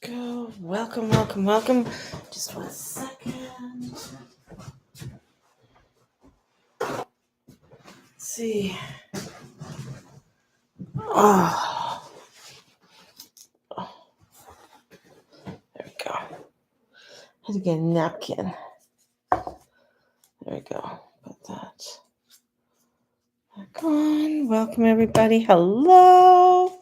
Go. Welcome, welcome, welcome. Just 1 second. Let's see. Oh, there we go. Had to get a napkin. There we go. Put that back on. Welcome, everybody. Hello.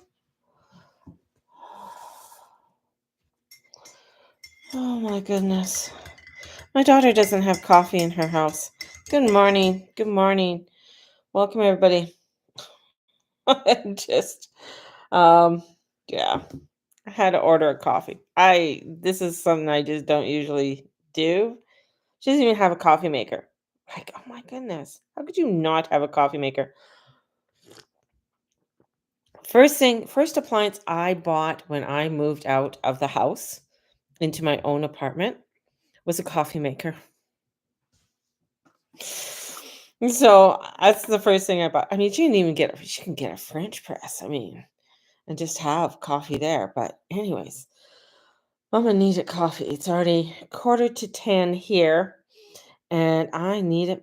Oh, my goodness. My daughter doesn't have coffee in her house. Good morning. Good morning. Welcome, everybody. Just, um, yeah. I had to order a coffee. This is something I just don't usually do. She doesn't even have a coffee maker. Like, oh my goodness. How could you not have a coffee maker? First appliance I bought when I moved out of the house into my own apartment was a coffee maker. So that's the first thing I bought. I mean, she can get a French press. I mean, and just have coffee there. But anyways, Mama needed coffee. It's already 9:45 here, and I needed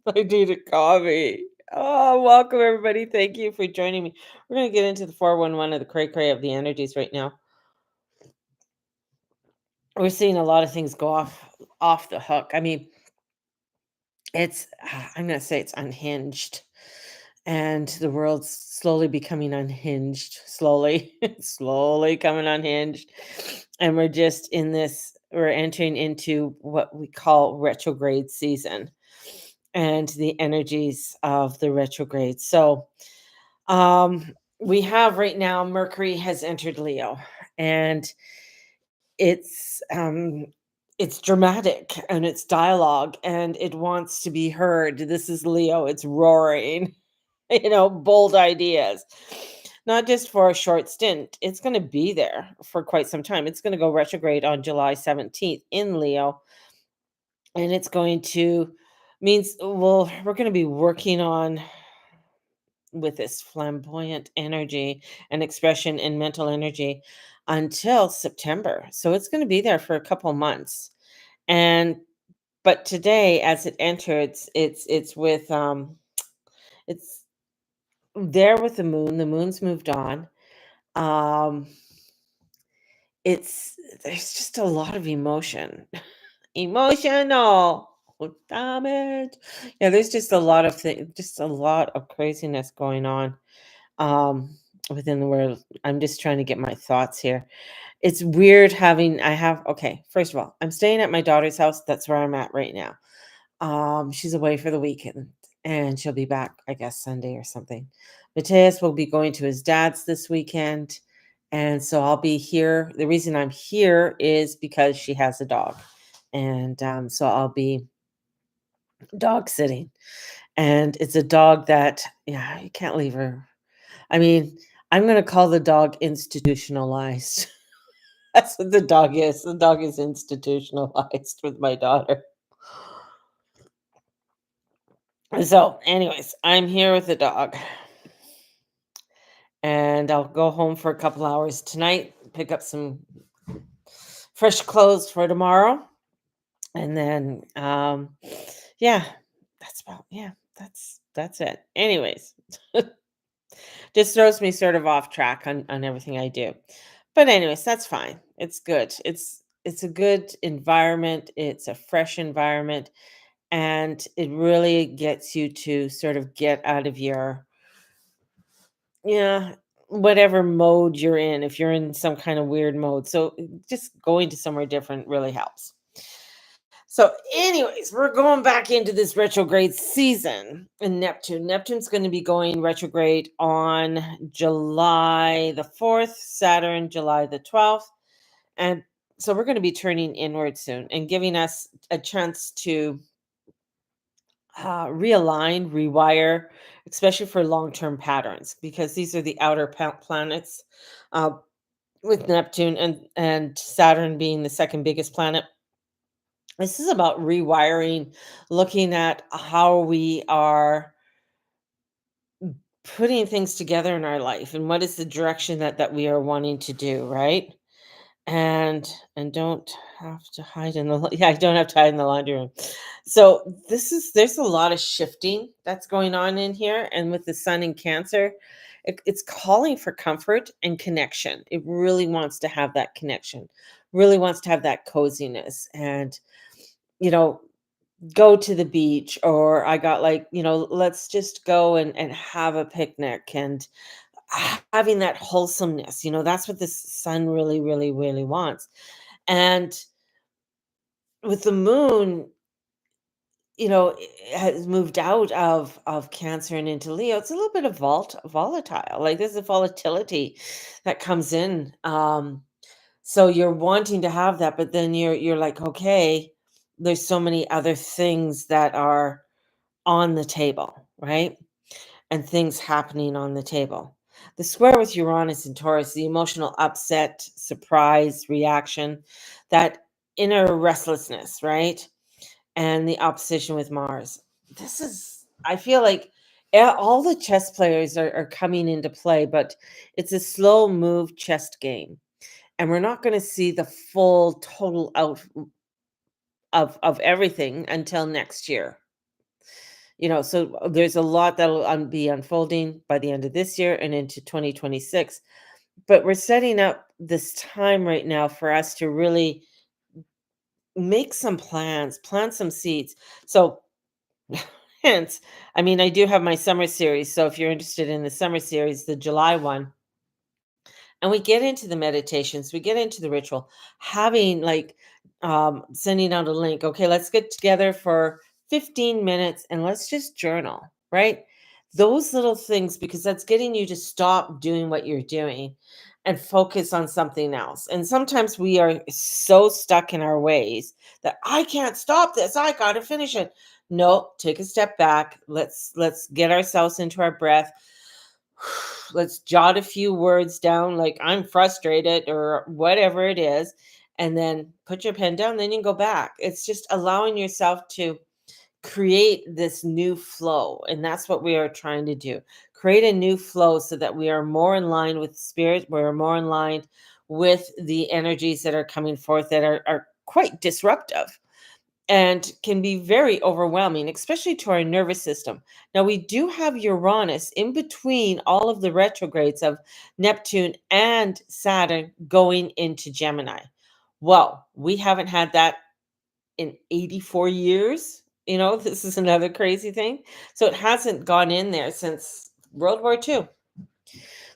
I needed coffee. Oh, welcome everybody. Thank you for joining me. We're gonna get into the 411 of the cray cray of the energies right now. We're seeing a lot of things go off the hook. I mean, it's I'm gonna say it's unhinged. And the world's slowly becoming unhinged, slowly, slowly coming unhinged. And we're entering into what we call retrograde season and the energies of the retrograde. So, we have right now Mercury has entered Leo, and it's um it's dramatic and it's dialogue and it wants to be heard. This is Leo, it's roaring. Bold ideas. Not just for a short stint. It's going to be there for quite some time. It's going to go retrograde on July 17th in Leo. And it's going to means we're going to be working on with this flamboyant energy and expression and mental energy until September. So it's going to be there for a couple months. And but today as it enters, it's with it's there with the moon. The moon's moved on. Um, there's just a lot of emotion. Emotional damage. Yeah, there's just a lot of things, just a lot of craziness going on um within the world. I'm just trying to get my thoughts here. It's weird having I have okay, first of all, I'm staying at my daughter's house. That's where I'm at right now. She's away for the weekend and she'll be back, I guess, Sunday or something. Mateus will be going to his dad's this weekend. And so I'll be here. The reason I'm here is because she has a dog. And so I'll be dog sitting. And it's a dog that, yeah, you can't leave her. I mean, I'm going to call the dog institutionalized. That's what the dog is. The dog is institutionalized with my daughter. So, anyways, I'm here with the dog. And I'll go home for a couple hours tonight, pick up some fresh clothes for tomorrow. And then yeah, that's it. Anyways, just throws me sort of off track on everything I do. But anyways, that's fine. It's good. It's a good environment. It's a fresh environment and it really gets you to sort of get out of your yeah, whatever mode you're in, if you're in some kind of weird mode. So just going to somewhere different really helps. So, anyways, we're going back into this retrograde season in Neptune. Neptune's going to be going retrograde on July the 4th, Saturn, July the 12th. And so we're going to be turning inward soon and giving us a chance to realign, rewire, especially for long term patterns, because these are the outer planets uh, with Neptune and Saturn being the second biggest planet. This is about rewiring, looking at how we are putting things together in our life and what is the direction that we are wanting to do, right? and don't have to hide in the yeah, I don't have to hide in the laundry room. So there's a lot of shifting that's going on in here, and with the sun in Cancer, it's calling for comfort and connection. It really wants to have that connection, really wants to have that coziness, and you know, go to the beach, or I got like, let's just go and have a picnic, and having that wholesomeness, that's what this sun really, really, really wants. And with the moon, it has moved out of Cancer and into Leo. It's a little bit of volatile. Like there's a volatility that comes in. So you're wanting to have that, but then you're like, okay, there's so many other things that are on the table, right? And things happening on the table. The square with Uranus and Taurus, the emotional upset, surprise, reaction, that inner restlessness, right? And the opposition with Mars. I feel like all the chess players are coming into play, but it's a slow move chess game. And we're not going to see the full total out of everything until next year. So there's a lot that'll be unfolding by the end of this year and into 2026. But we're setting up this time right now for us to really make some plans, plant some seeds. So, hence, I mean, I do have my summer series. So if you're interested in the summer series, the July one, and we get into the meditations, we get into the ritual, having like sending out a link. Okay, let's get together for 15 minutes and let's just journal, right? Those little things, because that's getting you to stop doing what you're doing and focus on something else. And sometimes we are so stuck in our ways that I can't stop this, I got to finish it. No, take a step back. Let's get ourselves into our breath. Let's jot a few words down, like I'm frustrated or whatever it is, and then put your pen down. Then you can go back. It's just allowing yourself to create this new flow. And that's what we are trying to do, create a new flow so that we are more in line with spirit. We're more in line with the energies that are coming forth that are quite disruptive and can be very overwhelming, especially to our nervous system. Now, we do have Uranus in between all of the retrogrades of Neptune and Saturn going into Gemini. Well, we haven't had that in 84 years. This is another crazy thing. So it hasn't gone in there since World War II.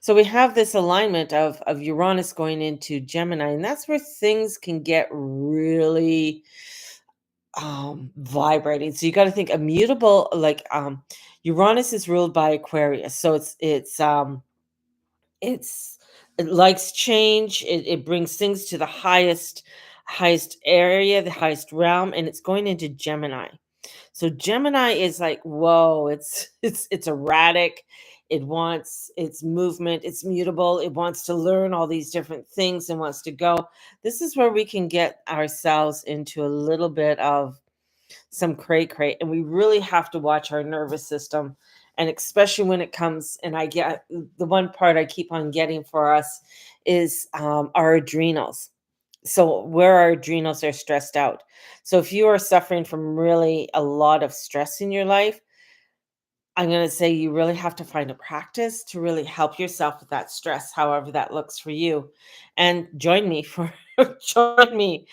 So we have this alignment of Uranus going into Gemini, and that's where things can get really vibrating. So you got to think immutable, like Uranus is ruled by Aquarius. So it's it likes change. It brings things to the highest area, the highest realm, and it's going into Gemini. So Gemini is like, whoa, it's erratic. It wants its movement, it's mutable, it wants to learn all these different things and wants to go. This is where we can get ourselves into a little bit of some cray cray, and we really have to watch our nervous system. And especially when it comes, and I get the one part I keep on getting for us is our adrenals. So where our adrenals are stressed out. So if you are suffering from really a lot of stress in your life, I'm going to say you really have to find a practice to really help yourself with that stress, however that looks for you. And join me for join me,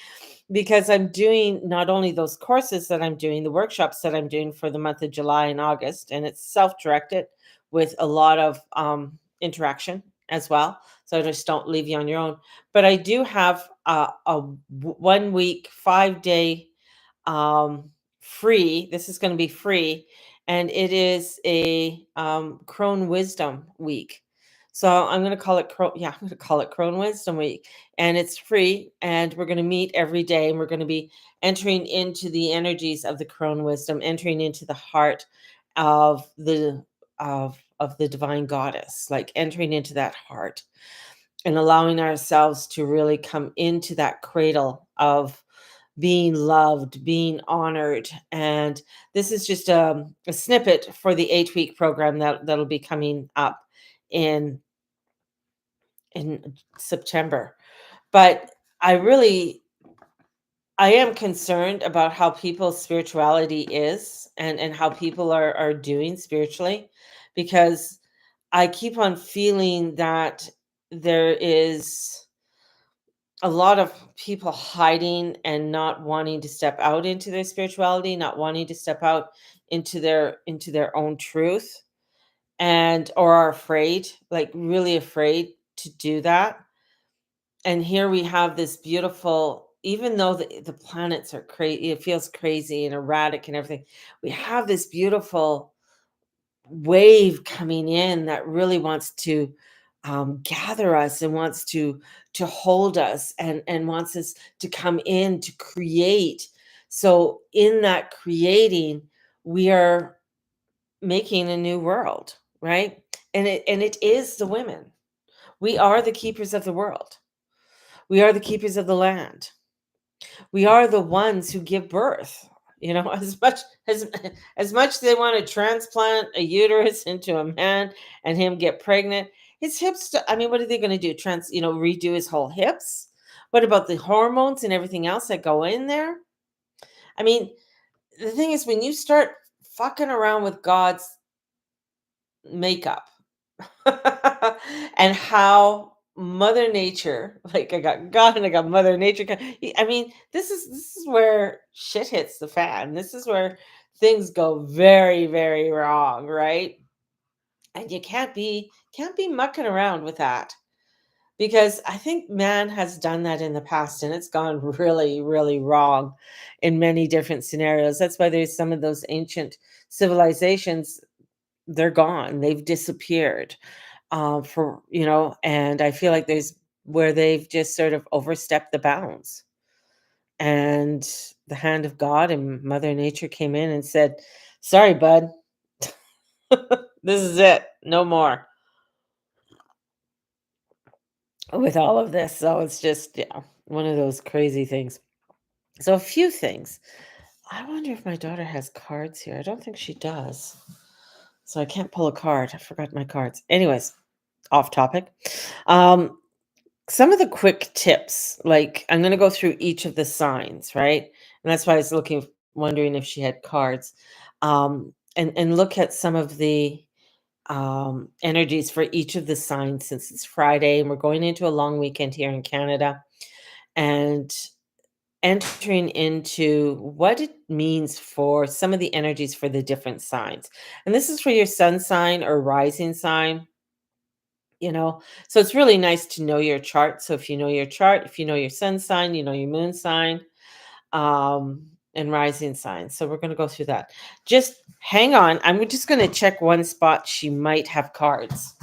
because I'm doing not only those courses that I'm doing, the workshops that I'm doing for the month of July and August, and it's self-directed with a lot of interaction as well. So I just don't leave you on your own. But I do have a 1 week, 5 day free. This is going to be free, and it is a Crone Wisdom Week. So I'm going to call it I'm going to call it Crone Wisdom Week, and it's free. And we're going to meet every day, and we're going to be entering into the energies of the Crone Wisdom, entering into the heart of the divine goddess, like entering into that heart and allowing ourselves to really come into that cradle of being loved, being honored. And this is just a snippet for the 8 week program that'll be coming up in September. But I really I am concerned about how people's spirituality is and how people are doing spiritually, because I keep on feeling that there is a lot of people hiding and not wanting to step out into their spirituality, not wanting to step out into their own truth, and or are afraid, like really afraid to do that. And here we have this beautiful, even though the planets are crazy, it feels crazy and erratic and everything. We have this beautiful wave coming in that really wants to gather us and wants to hold us and wants us to come in to create. So in that creating, we are making a new world, right? And it is the women. We are the keepers of the world. We are the keepers of the land. We are the ones who give birth. As as much they want to transplant a uterus into a man and him get pregnant, his hips. I mean, what are they going to do? Redo his whole hips? What about the hormones and everything else that go in there? I mean, the thing is, when you start fucking around with God's makeup, and how Mother Nature, like I got God and I got Mother Nature. I mean, this is where shit hits the fan. This is where things go very, very wrong, right? And you can't be mucking around with that, because I think man has done that in the past and it's gone really, really wrong in many different scenarios. That's why there's some of those ancient civilizations, they're gone, they've disappeared, and I feel like there's where they've just sort of overstepped the bounds, and the hand of God and Mother Nature came in and said, sorry bud, this is it, no more with all of this. So it's just, yeah, one of those crazy things. So a few things. I wonder if my daughter has cards here. I don't think she does, so I can't pull a card. I forgot my cards. Anyways, off topic. um Some of the quick tips, like I'm going to go through each of the signs, right? And that's why I was wondering if she had cards, and look at some of the energies for each of the signs, since it's Friday and we're going into a long weekend here in Canada, and entering into what it means for some of the energies for the different signs. And this is for your sun sign or rising sign. So it's really nice to know your chart. So if you know your chart, if you know your sun sign, you know your moon sign, and rising sign. So we're going to go through that. Just hang on, I'm just going to check one spot she might have cards.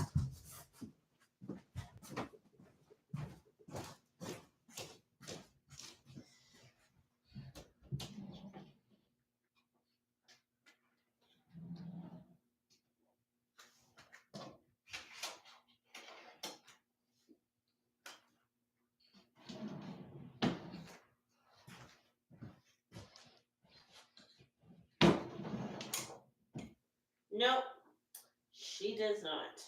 Nope, she does not.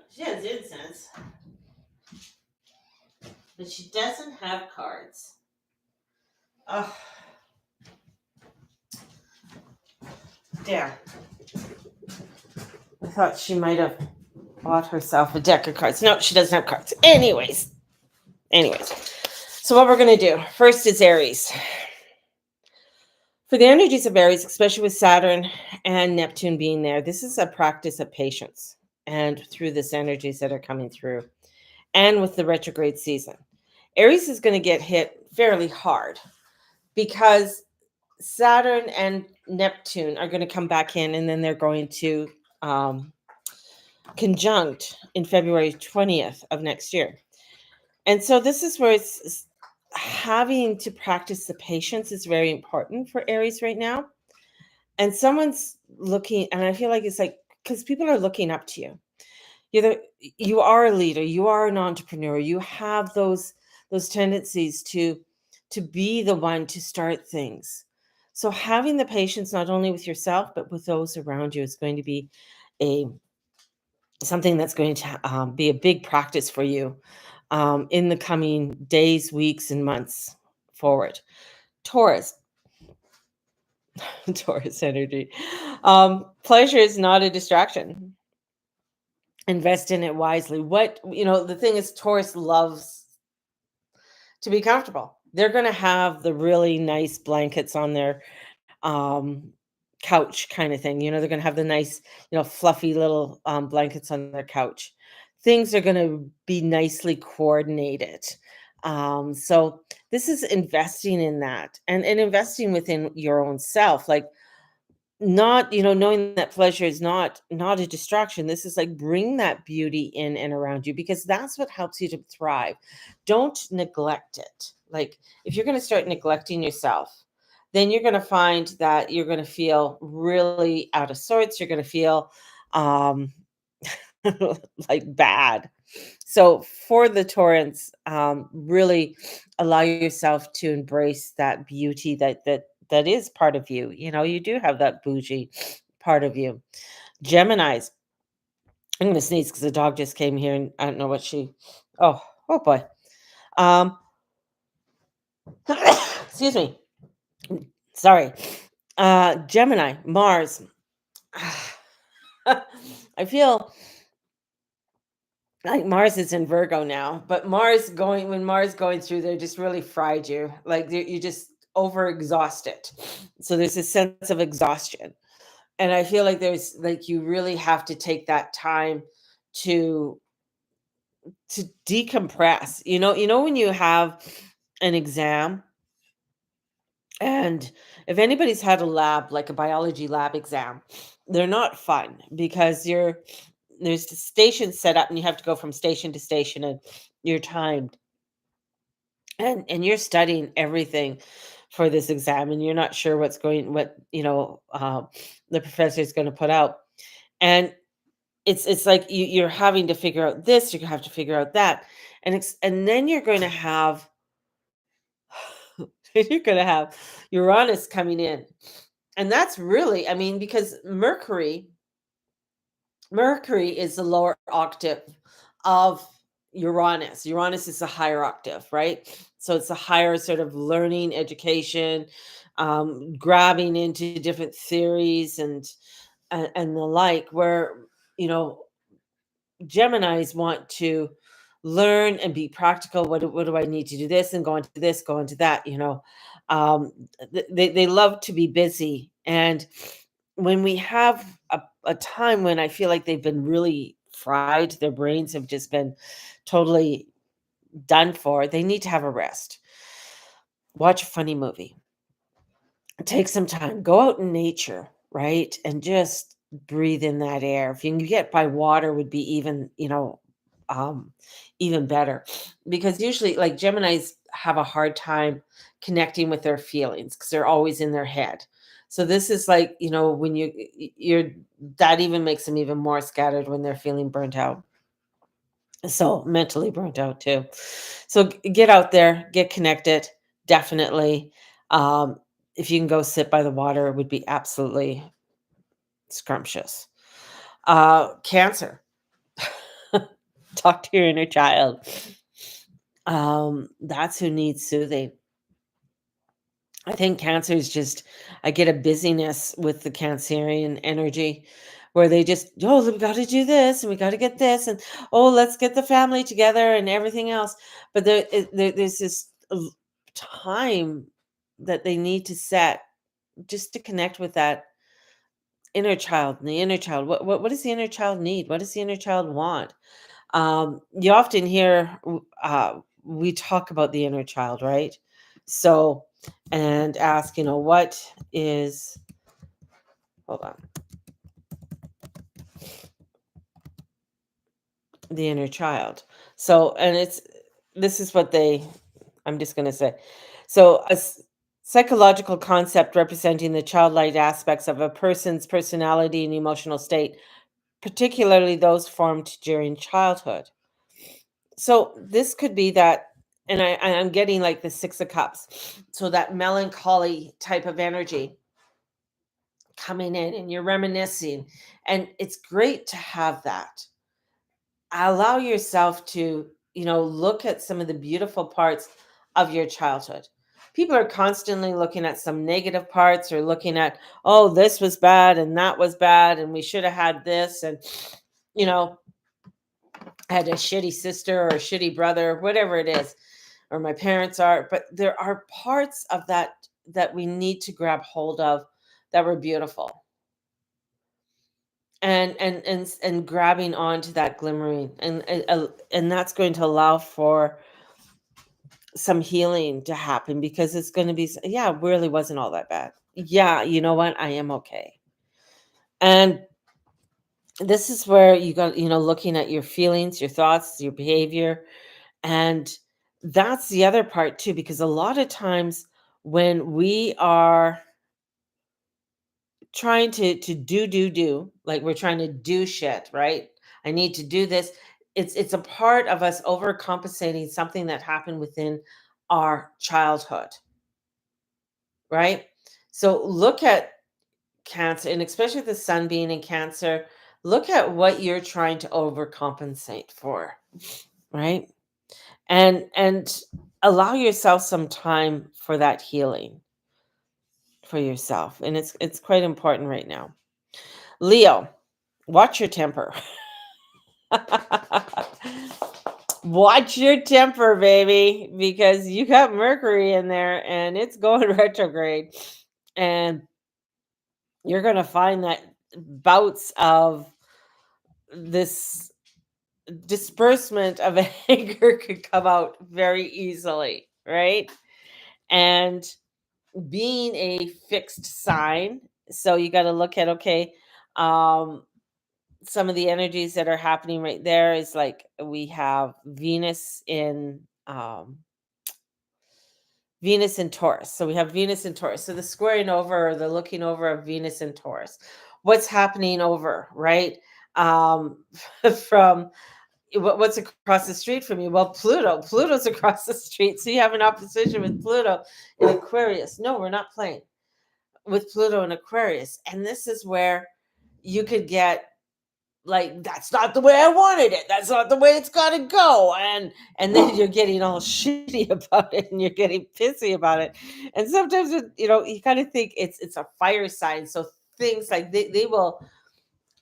She has incense, but she doesn't have cards. Oh, there. I thought she might have bought herself a deck of cards. No, she doesn't have cards. Anyways. So what we're going to do first is Aries. For the energies of Aries, especially with Saturn and Neptune being there, this is a practice of patience, and through this energies that are coming through, and with the retrograde season. Aries is going to get hit fairly hard because Saturn and Neptune are going to come back in, and then they're going to um, conjunct in February 20th of next year. And so this is where it's having to practice the patience is very important for Aries right now. And someone's looking, and I feel like it's like, because people are looking up to you. You are a leader, you are an entrepreneur, you have those tendencies to be the one to start things. So having the patience not only with yourself but with those around you is going to be a something that's going to be a big practice for you in the coming days, weeks, and months forward. Taurus, Taurus energy. Pleasure is not a distraction. Invest in it wisely. The thing is, Taurus loves to be comfortable. They're going to have the really nice blankets on their um, couch kind of thing. They're going to have the nice, fluffy little blankets on their couch. Things are going to be nicely coordinated. So this is investing in that and investing within your own self. Like, not, knowing that pleasure is not a distraction. This is like, bring that beauty in and around you, because that's what helps you to thrive. Don't neglect it. Like, if you're going to start neglecting yourself, then you're going to find that you're going to feel really out of sorts. You're going to feel um like bad. So for the torrents, really allow yourself to embrace that beauty that is part of you. You do have that bougie part of you. Gemini's. I'm gonna sneeze because the dog just came here and I don't know what she. Oh boy. Um, excuse me. Sorry. Gemini, Mars. I feel like Mars is in Virgo now, but Mars going through there just really fried you. Like, you just overexhausted. So there's a sense of exhaustion. And I feel like there's like, you really have to take that time to decompress. When you have an exam, and if anybody's had a lab, like a biology lab exam, they're not fun because there's the station set up and you have to go from station to station, and you're timed, and you're studying everything for this exam, and you're not sure what the professor is going to put out. And it's like, you're having to figure out this, you have to figure out that, and then you're going to have you're going to have Uranus coming in. And that's really, I mean, because Mercury is the lower octave of Uranus. Uranus is a higher octave, right? So it's a higher sort of learning, education, grabbing into different theories and the like. Where you know Geminis want to learn and be practical. What do I need to do this and go into this, go into that? Um, they love to be busy, and when we have a time when I feel like they've been really fried, their brains have just been totally done for, they need to have a rest. Watch a funny movie, take some time, go out in nature, right? And just breathe in that air. If you can get by water, would be um, even better. Because usually, like, Geminis have a hard time connecting with their feelings because they're always in their head. So this is like, when you're that even makes them even more scattered when they're feeling burnt out. So mentally burnt out too. So get out there, get connected, definitely. Um, if you can go sit by the water, it would be absolutely scrumptious. Cancer, talk to your inner child. That's who needs soothing. I think Cancer is just, I get a busyness with the Cancerian energy where they just, oh, we got to do this and we got to get this, and oh, let's get the family together and everything else. But there's this time that they need to set just to connect with that inner child. And the inner child, what does the inner child need? What does the inner child want? You often hear we talk about the inner child, right? So, and ask, what is, hold on, the inner child. So, and this is what I'm just going to say. So, psychological concept representing the childlike aspects of a person's personality and emotional state, particularly those formed during childhood. So this could be that, and I'm getting like the Six of Cups. So that melancholy type of energy coming in, and you're reminiscing. And it's great to have that. allow yourself to, look at some of the beautiful parts of your childhood. People are constantly looking at some negative parts, or looking at, oh, this was bad and that was bad and we should have had this, and you know I had a shitty sister or a shitty brother, whatever it is, or my parents are. But there are parts of that we need to grab hold of, that were beautiful, and grabbing onto that glimmering, and that's going to allow for some healing to happen, because it's going to be, yeah, it really wasn't all that bad. Yeah, you know what? I am okay. And this is where you got, looking at your feelings, your thoughts, your behavior. And that's the other part too, because a lot of times when we are trying to do, like we're trying to do shit, right? I need to do this. It's a part of us overcompensating something that happened within our childhood, right? So look at Cancer, and especially the sun being in Cancer, look at what you're trying to overcompensate for, right? And allow yourself some time for that healing for yourself. And it's quite important right now. Leo, watch your temper. Watch your temper, baby, because you got Mercury in there and it's going retrograde. And you're going to find that bouts of this disbursement of anger could come out very easily, right? And being a fixed sign, so you got to look at, okay, um some of the energies that are happening right there is like, we have Venus in Taurus. So we have Venus in Taurus. So the squaring over, or the looking over of Venus in Taurus. What's happening over, right? Um, from what's across the street from you? Well, Pluto. Pluto's across the street. So you have an opposition with Pluto in Aquarius. No, we're not playing with Pluto in Aquarius. And this is where you could get like, that's not the way I wanted it. That's not the way it's got to go. And then you're getting all shitty about it, and you're getting pissy about it. And sometimes you kind of think it's a fire sign. So things like, they will,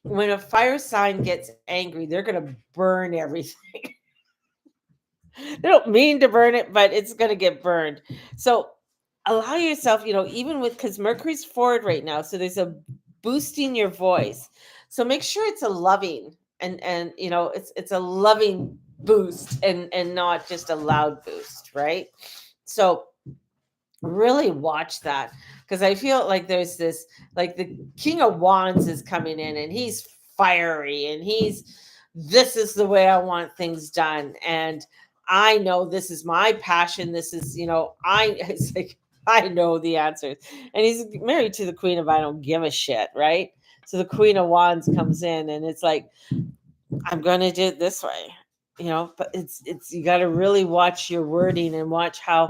when a fire sign gets angry, they're going to burn everything. They don't mean to burn it, but it's going to get burned. So allow yourself, even with, because Mercury's forward right now, so there's a boosting your voice. So make sure it's a loving, and it's a loving boost, and not just a loud boost, right? So really watch that, because I feel like there's this, like the King of Wands is coming in, and he's fiery, and this is the way I want things done, and I know this is my passion. This is, it's like, I know the answers. And he's married to the Queen of I don't give a shit, right? So the Queen of Wands comes in, and it's like, I'm going to do it this way, but it's you got to really watch your wording, and watch how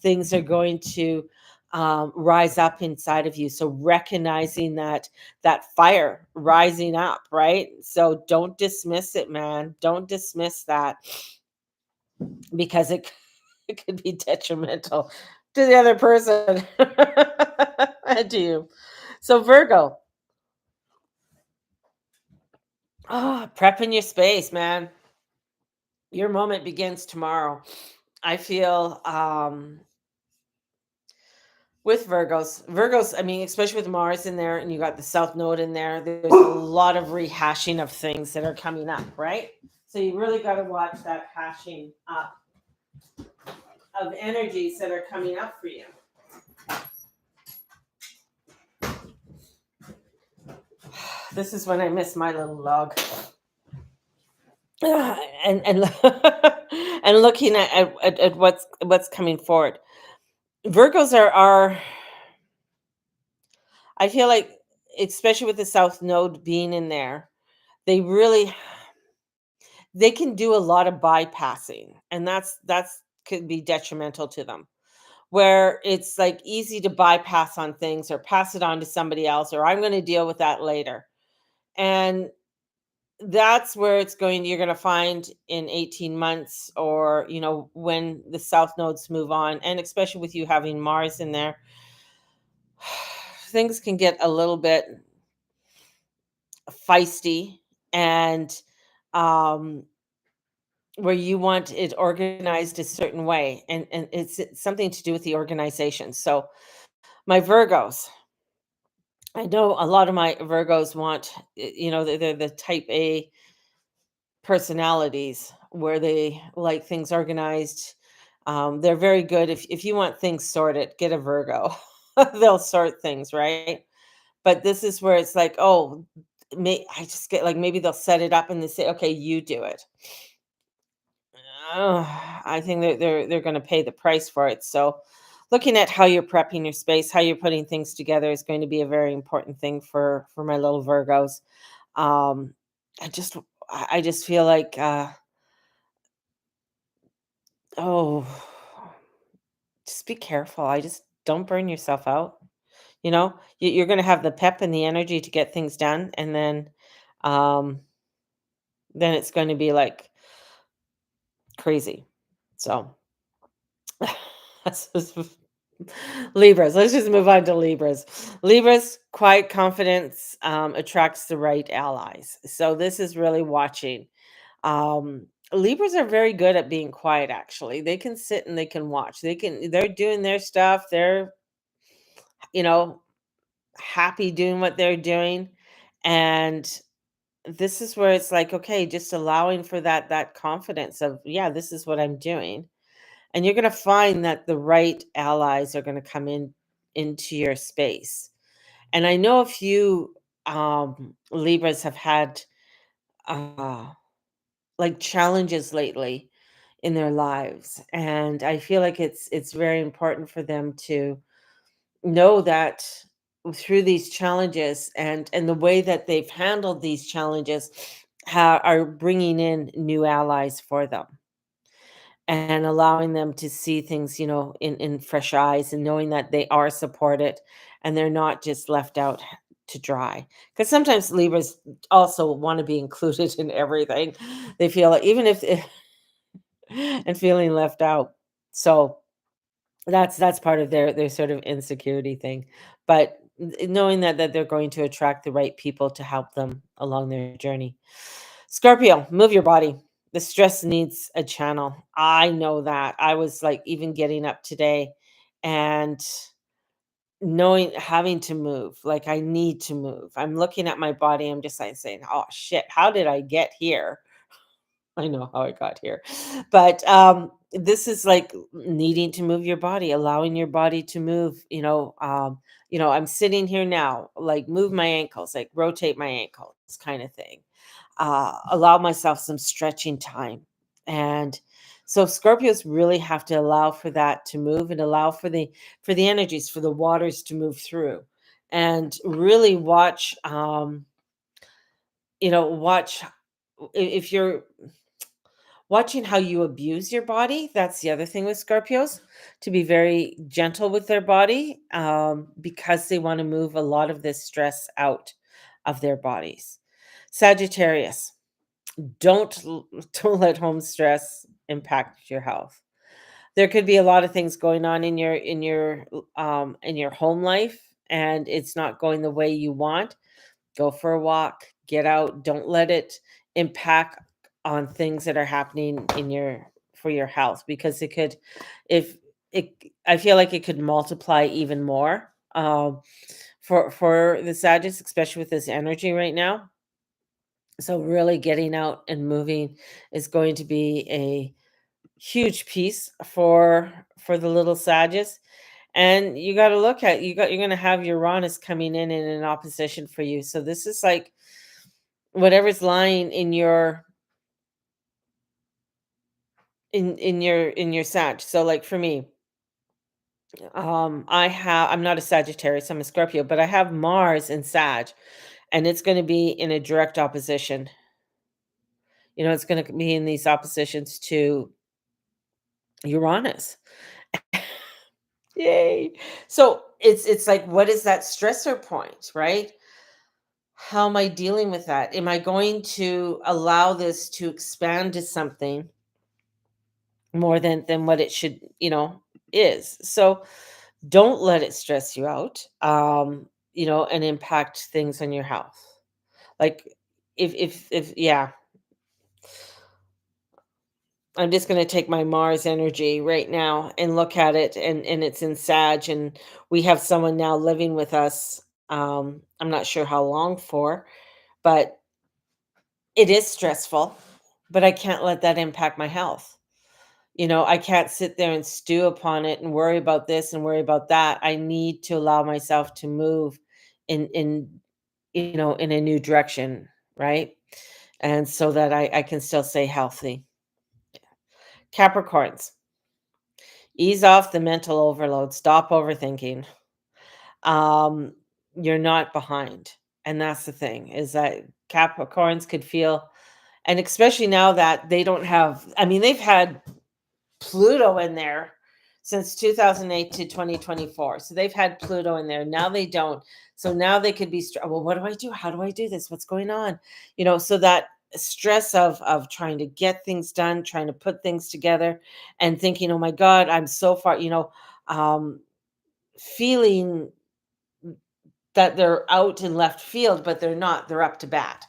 things are going to rise up inside of you. So recognizing that fire rising up, right? So don't dismiss it, man. Don't dismiss that, because it could be detrimental to the other person and to you. So Virgo, prepping your space, man. Your moment begins tomorrow. I feel with Virgos, I mean, especially with Mars in there, and you got the South Node in there, there's a lot of rehashing of things that are coming up, right? So you really got to watch that hashing up of energies that are coming up for you. This is when I miss my little log. And and looking at what's coming forward. Virgos are I feel like, especially with the South Node being in there, they really, they can do a lot of bypassing, and that's could be detrimental to them. Where it's like easy to bypass on things, or pass it on to somebody else, or I'm going to deal with that later. And that's where it's going you're going to find in 18 months, or when the south nodes move on, and especially with you having Mars in there, things can get a little bit feisty, and um where you want it organized a certain way, and it's something to do with the organization. So my Virgos, I know a lot of my Virgos want, they're the type A personalities where they like things organized. They're very good. If you want things sorted, get a Virgo. They'll sort things, right? But this is where it's like, oh, I just get like maybe they'll set it up and they say, okay, you do it. I think they're going to pay the price for it. So, looking at how you're prepping your space, how you're putting things together is going to be a very important thing for my little Virgos. Um, I just feel like oh, just be careful. I just don't burn yourself out. You're going to have the pep and the energy to get things done, and um, then it's going to be like crazy. So. That's just Libras. Let's just move on to Libras. Libras, quiet confidence attracts the right allies. So this is really watching. Libras are very good at being quiet. Actually, they can sit and they can watch. They're doing their stuff. They're you know happy doing what they're doing, and this is where it's like, okay, just allowing for that confidence of, yeah, this is what I'm doing. And you're going to find that the right allies are going to come into your space. And I know a few Libras have had uh like challenges lately in their lives, and I feel like it's very important for them to know that through these challenges, and the way that they've handled these challenges, are bringing in new allies for them, and allowing them to see things, in fresh eyes, and knowing that they are supported and they're not just left out to dry. Because sometimes Libras also want to be included in everything. They feel like even if and feeling left out. So that's part of their sort of insecurity thing. But knowing that they're going to attract the right people to help them along their journey. Scorpio, move your body. The stress needs a channel. I know that. I was like even getting up today and knowing having to move. Like I need to move. I'm looking at my body. I'm just like saying, "Oh shit, how did I get here?" I know how I got here. But this is like needing to move your body, allowing your body to move, I'm sitting here now, like move my ankles, like rotate my ankles kind of thing. Allow myself some stretching time. And so Scorpios really have to allow for that to move, and allow for the energies, for the waters to move through, and really watch if you're watching how you abuse your body. That's the other thing with Scorpios, to be very gentle with their body, because they want to move a lot of this stress out of their bodies. Sagittarius, don't let home stress impact your health. There could be a lot of things going on in your home life, and it's not going the way you want. Go for a walk, get out, don't let it impact on things that are happening in your for your health, because it could if it I feel like it could multiply even more for the Sagittarius, especially with this energy right now. So really getting out and moving is going to be a huge piece for the little Sagittarius. And you got to look at you're going to have Uranus coming in an opposition for you. So this is like whatever's lying in your Sag. So like for me, I'm not a Sagittarius, I'm a Scorpio, but I have Mars in Sag, and it's going to be in a direct opposition. It's going to be in these oppositions to Uranus. Yay. So it's like, what is that stressor point, right? How am I dealing with that? Am I going to allow this to expand to something more than what it should, is? So don't let it stress you out, and impact things on your health. Like if yeah, I'm just going to take my Mars energy right now and look at it, and it's in Sag, and we have someone now living with us. I'm not sure how long for, but it is stressful, but I can't let that impact my health. I can't sit there and stew upon it and worry about this and worry about that. I need to allow myself to move in a new direction, right? And so that I can still stay healthy. Capricorns, ease off the mental overload. Stop overthinking. Um, you're not behind. And that's the thing, is that Capricorns could feel, and especially now that they don't have, I mean, they've had Pluto in there since 2008 to 2024. So they've had Pluto in there. Now they don't. So now they could be, well, what do I do? How do I do this? What's going on? So that stress of trying to get things done, trying to put things together, and thinking, oh my God, I'm so far, um, feeling that they're out in left field, but they're not. They're up to bat,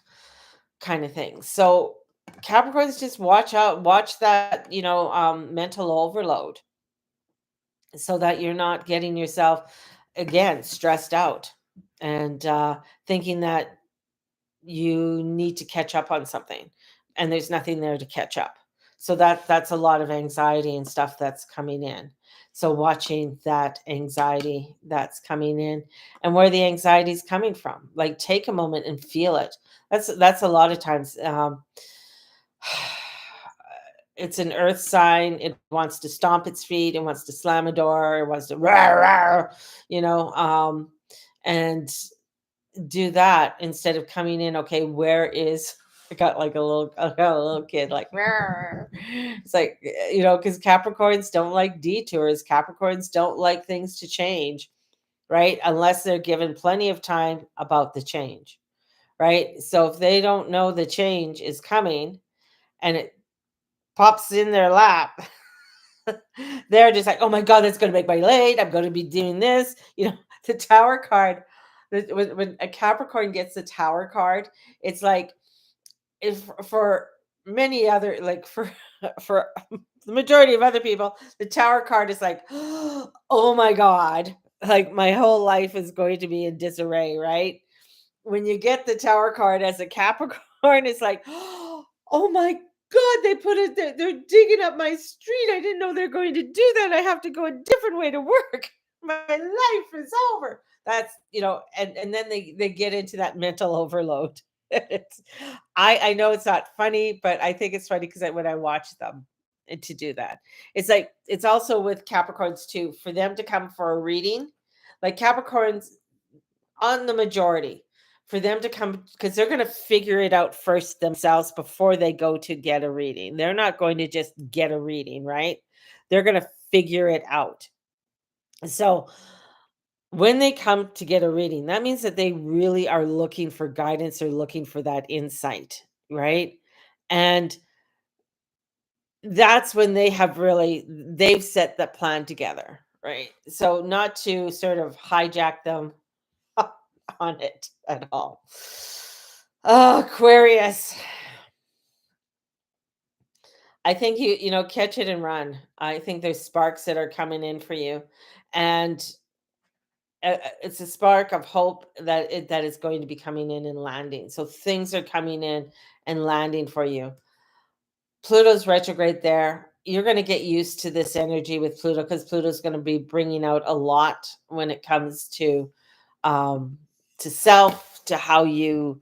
kind of thing. So Capricorns, just watch out, watch that, mental overload, so that you're not getting yourself again stressed out, and thinking that you need to catch up on something, and there's nothing there to catch up. So that's a lot of anxiety and stuff that's coming in. So watching that anxiety that's coming in, and where the anxiety is coming from, like take a moment and feel it. That's a lot of times, it's an earth sign. It wants to stomp its feet. It wants to slam a door. It wants to rah, rah, and do that instead of coming in. Okay, where is, I got a little kid like "Rah." It's like, because Capricorns don't like detours. Capricorns don't like things to change, right? Unless they're given plenty of time about the change, right? So if they don't know the change is coming and it pops in their lap, they're just like, "Oh my god, that's gonna make me late. I'm gonna be doing this." The Tower card, when a Capricorn gets the Tower card, it's like, if for many other, like, for for the majority of other people, the Tower card is like, "Oh my god, like, my whole life is going to be in disarray," right? When you get the Tower card as a Capricorn, it's like, "Oh my god, they put it there. They're digging up my street. I didn't know they're going to do that. I have to go a different way to work. My life is over." And then they get into that mental overload. It's I know it's not funny, but I think it's funny because when I watch them and to do that. It's like, it's also with Capricorns too, for them to come for a reading, like Capricorns, on the majority, for them to come, because they're going to figure it out first themselves before they go to get a reading. They're not going to just get a reading, right? They're going to figure it out. So when they come to get a reading, that means that they really are looking for guidance or looking for that insight, right? And that's when they've set that plan together, right? So not to sort of hijack them on it at all. Oh, Aquarius. I think catch it and run. I think there's sparks that are coming in for you, and it's a spark of hope that is going to be coming in and landing. So things are coming in and landing for you. Pluto's retrograde there. You're going to get used to this energy with Pluto, because Pluto's going to be bringing out a lot when it comes um, to self, to how you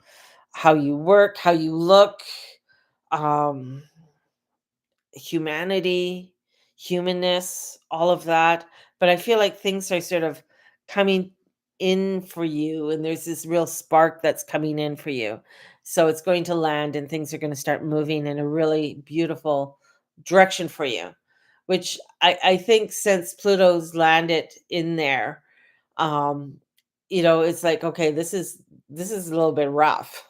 work, how you look, um, humanity, humanness, all of that. But I feel like things are sort of coming in for you, and there's this real spark that's coming in for you. So it's going to land, and things are going to start moving in a really beautiful direction for you, which I think since Pluto's landed in there, um, it's like, okay, this is a little bit rough,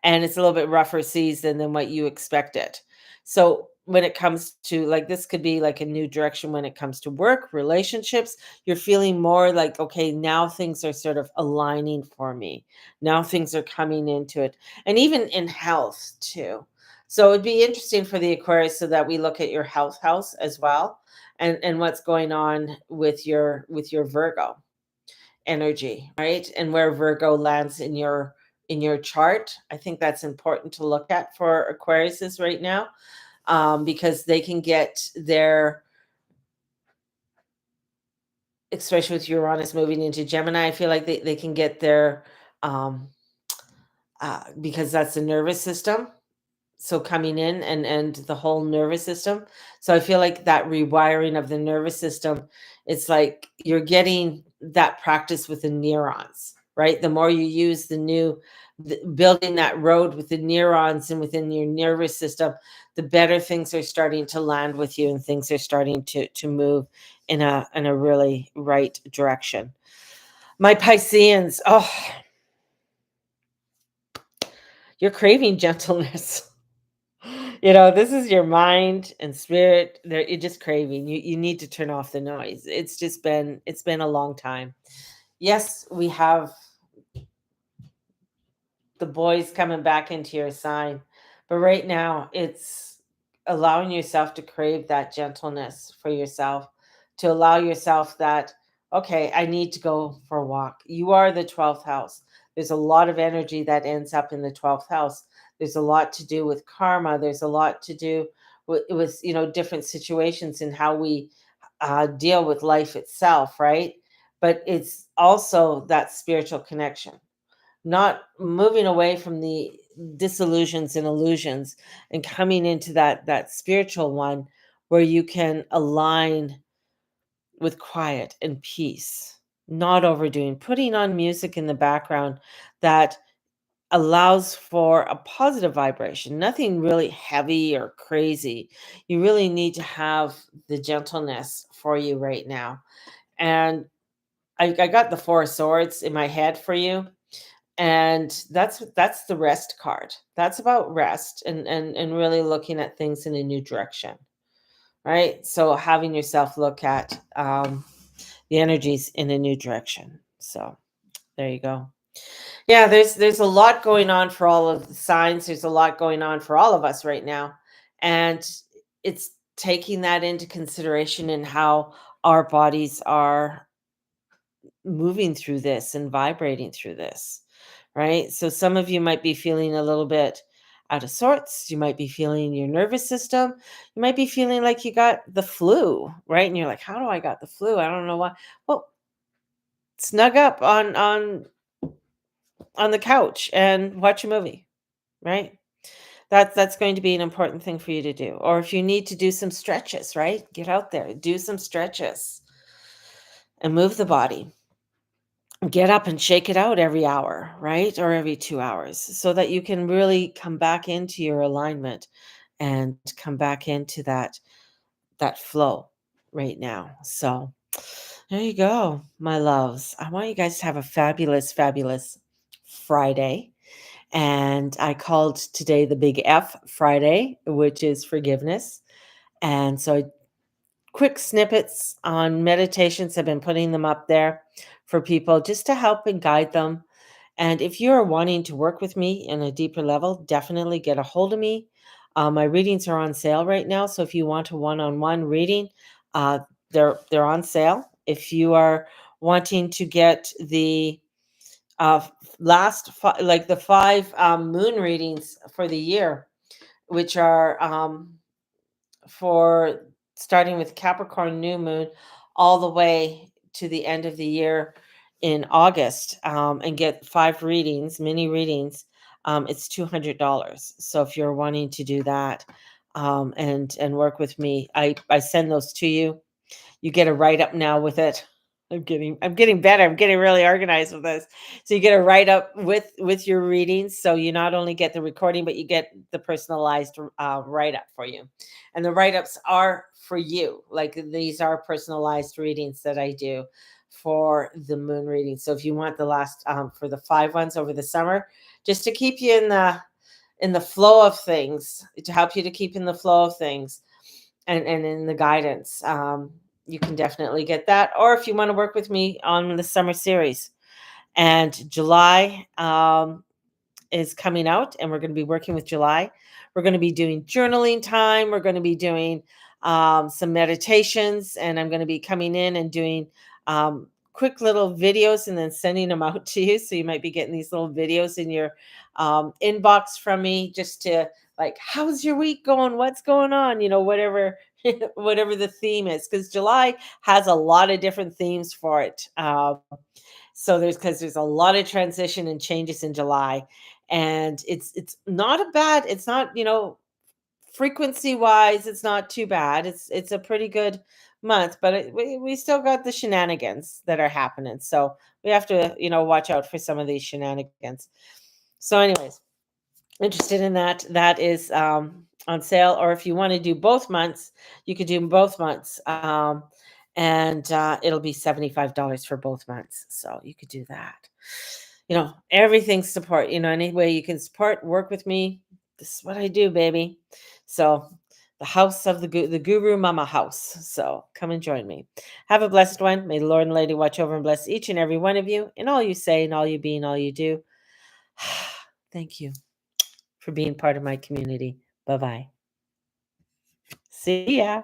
and it's a little bit rougher season than what you expected. So when it comes to, like, this could be like a new direction when it comes to work, relationships, you're feeling more like, okay, now things are sort of aligning for me. Now things are coming into it. And even in health too. So it'd be interesting for the Aquarius, so that we look at your health house as well, and what's going on with your Virgo energy, right? And where Virgo lands in your chart. I think that's important to look at for Aquariuses right now, because they can get their, especially with Uranus moving into Gemini, I feel like they can get their, um, because that's the nervous system. So coming in, and the whole nervous system. So I feel like that rewiring of the nervous system, it's like you're getting that practice with the neurons, right? The more you use building that road with the neurons and within your nervous system, the better things are starting to land with you, and things are starting to move in a really right direction. My Pisceans, oh, you're craving gentleness. This is your mind and spirit. You're just craving. You need to turn off the noise. It's been a long time. Yes, we have the boys coming back into your sign, but right now it's allowing yourself to crave that gentleness for yourself, to allow yourself that, okay, I need to go for a walk. You are the 12th house. There's a lot of energy that ends up in the 12th house. There's a lot to do with karma. There's a lot to do with different situations and how we deal with life itself, right? But it's also that spiritual connection, not moving away from the disillusions and illusions, and coming into that spiritual one, where you can align with quiet and peace, not overdoing, putting on music in the background that allows for a positive vibration, nothing really heavy or crazy. You really need to have the gentleness for you right now. And I got the Four of Swords in my head for you, and that's the rest card. That's about rest, and really looking at things in a new direction, right? So having yourself look at the energies in a new direction. So there you go. Yeah, there's a lot going on for all of the signs. There's a lot going on for all of us right now, and it's taking that into consideration in how our bodies are moving through this and vibrating through this, right? So some of you might be feeling a little bit out of sorts. You might be feeling your nervous system. You might be feeling like you got the flu, right? And you're like, how do I got the flu? I don't know why. Well, snug up on the couch and watch a movie, right? That's going to be an important thing for you to do. Or if you need to do some stretches, right? Get out there, do some stretches and move the body. Get up and shake it out every hour, right? Or every 2 hours, so that you can really come back into your alignment and come back into that flow right now. So, there you go, my loves. I want you guys to have a fabulous, fabulous Friday. And I called today the Big F Friday, which is forgiveness. And so quick snippets on meditations, I've been putting them up there for people just to help and guide them. And if you're wanting to work with me in a deeper level, definitely get a hold of me. My readings are on sale right now, so if you want a one-on-one reading, uh, they're on sale. If you are wanting to get the uh, like the 5 moon readings for the year, which are for starting with Capricorn new moon all the way to the end of the year in August, and get 5 readings, mini readings. It's $200. So if you're wanting to do that, and work with me, I send those to you. You get a write up now with it. I'm getting better. I'm getting really organized with this. So you get a write up with your readings. So you not only get the recording, but you get the personalized write up for you. And the write ups are for you. Like, these are personalized readings that I do for the moon reading. So if you want the last for the 5 ones over the summer, just to keep you in the flow of things, to help you to keep in the flow of things and in the guidance, you can definitely get that. Or if you want to work with me on the summer series, and July is coming out, and we're going to be working with July. We're going to be doing journaling time. We're going to be doing some meditations, and I'm going to be coming in and doing quick little videos and then sending them out to you. So you might be getting these little videos in your inbox from me, just to like, how's your week going? What's going on? Whatever, whatever the theme is, because July has a lot of different themes for it. So there's a lot of transition and changes in July, and it's not a bad, it's not, frequency wise, it's not too bad. It's a pretty good month, but we still got the shenanigans that are happening. So we have to, watch out for some of these shenanigans. So anyways, interested in that is on sale. Or if you want to do both months, you could do both months. And it'll be $75 for both months. So you could do that. Everything's support. Any way you can support, work with me. This is what I do, baby. So the house of the Guru Mama house. So come and join me. Have a blessed one. May the Lord and Lady watch over and bless each and every one of you in all you say and all you be and all you do. Thank you for being part of my community. Bye-bye. See ya.